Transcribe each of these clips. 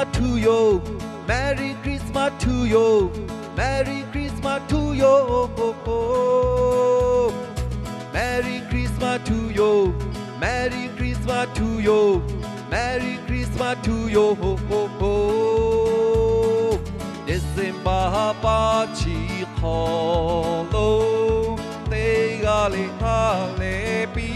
Christmas to you. Merry Christmas to you. Merry Christmas to you. Merry Christmas to you. Merry Christmas to you. Merry Christmas to you. December party hollow. They gale happy.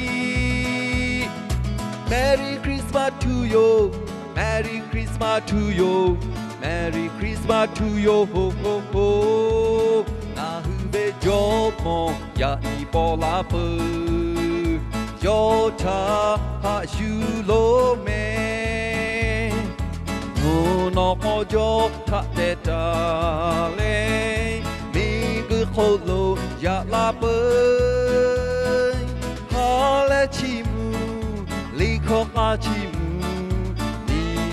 Merry Christmas to you. Merry Christmas to you. Merry Christmas to you. Na hube jomo ya ibola pu. Yo cha ha you lo me. No mo jo ta de da le. Mi gu ho lo ya la pu. Ha le chi mu li kho ha chi mu.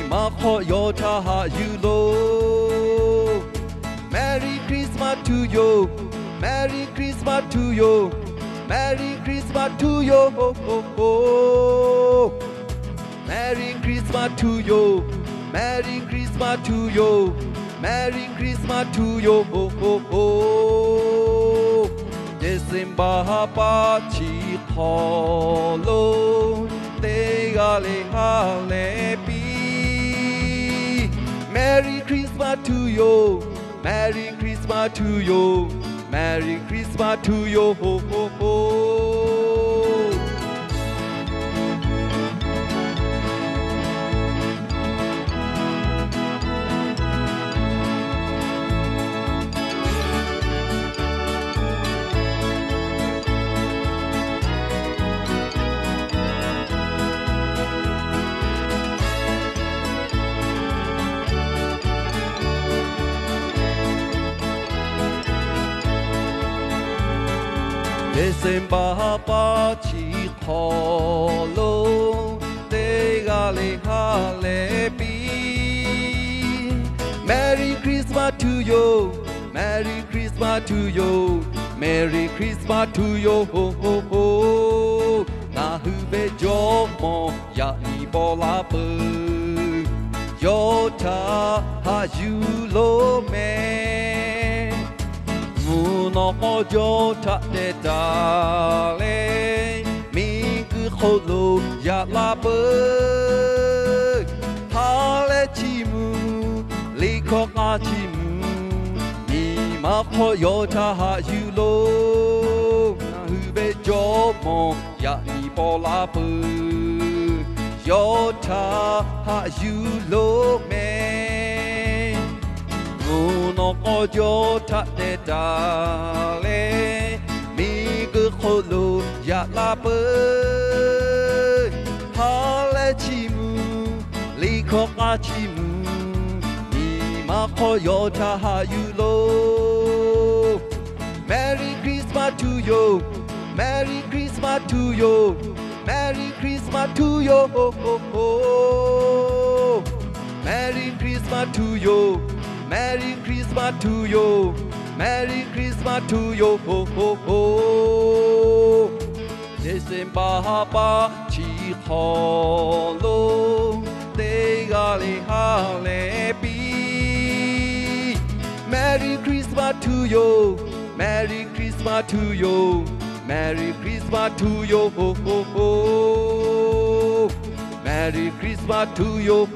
Ma kho yo ta ha you lo. Merry Christmas to you. Merry Christmas to you. Merry Christmas to you. Merry Christmas to you. Merry Christmas to you. Merry Christmas to you. December party hollow. They gale happy. Merry Christmas to you. Merry Christmas to you. Merry Christmas to you. December party hollow. They gale happy. Merry Christmas to you. Merry Christmas to you. Merry Christmas to you. Na hube jomo ya ibola pu. Yo ta ha you lo me. No mo jo ta de da le. Mi gu ho lo ya la pu. Ha le chi mu li kho nga chi mu. Ni ma kho yo ta ha you lo. Na hu be jo mo ya ni bo la pu. Yo ta ha you lo me. No mo jo ta de da le. Mi gu ho lo ya la pu. Ha le chi mu li kho nga chi mu. Ni ma kho yo ta ha you lo. Merry Christmas to you. Merry Christmas to you. Merry Christmas to you. Merry Christmas to you. Merry Christmas to you. Merry Christmas to you. December party hollow. They gale happy. Merry Christmas to you. Merry Christmas to you. Merry Christmas to you. Merry Christmas to you.